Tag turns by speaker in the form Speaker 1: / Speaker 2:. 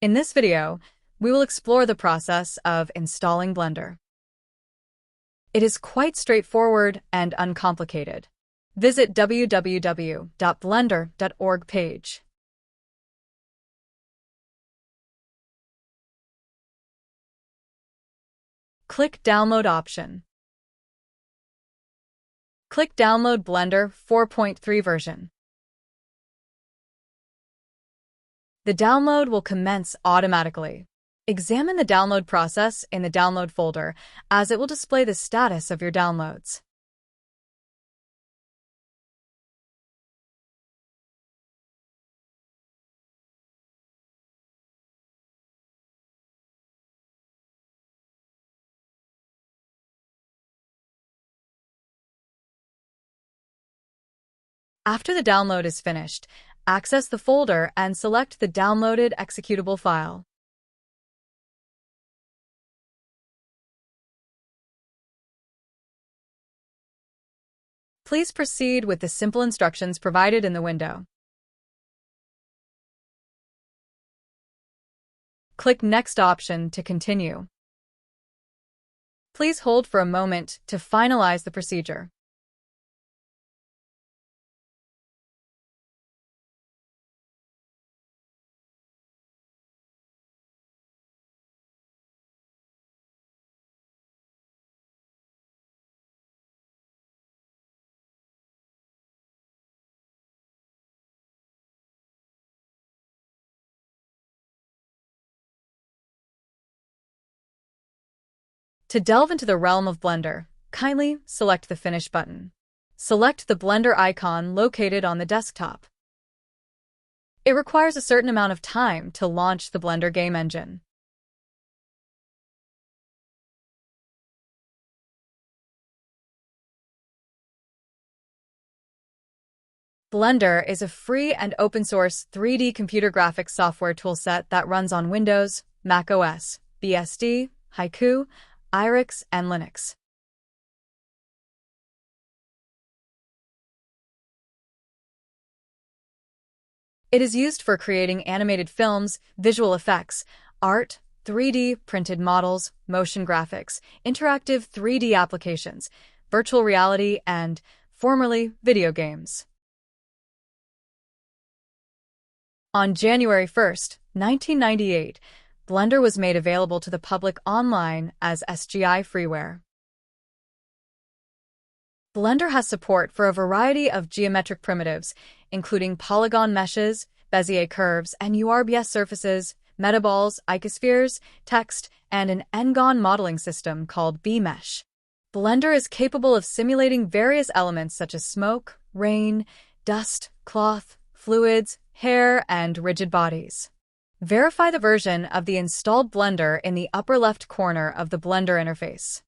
Speaker 1: In this video, we will explore the process of installing Blender. It is quite straightforward and uncomplicated. Visit www.blender.org page. Click Download option. Click Download Blender 4.3 version. The download will commence automatically. Examine the download process in the download folder, as it will display the status of your downloads. After the download is finished, access the folder and select the downloaded executable file. Please proceed with the simple instructions provided in the window. Click Next option to continue. Please hold for a moment to finalize the procedure. To delve into the realm of Blender, kindly select the Finish button. Select the Blender icon located on the desktop. It requires a certain amount of time to launch the Blender game engine. Blender is a free and open-source 3D computer graphics software toolset that runs on Windows, Mac OS, BSD, Haiku, IRIX, and Linux. It is used for creating animated films, visual effects, art, 3D printed models, motion graphics, interactive 3D applications, virtual reality, and, formerly, video games. On January 1, 1998, Blender was made available to the public online as SGI freeware. Blender has support for a variety of geometric primitives, including polygon meshes, Bezier curves, and URBS surfaces, metaballs, icospheres, text, and an N-gon modeling system called B-Mesh. Blender is capable of simulating various elements such as smoke, rain, dust, cloth, fluids, hair, and rigid bodies. Verify the version of the installed Blender in the upper left corner of the Blender interface.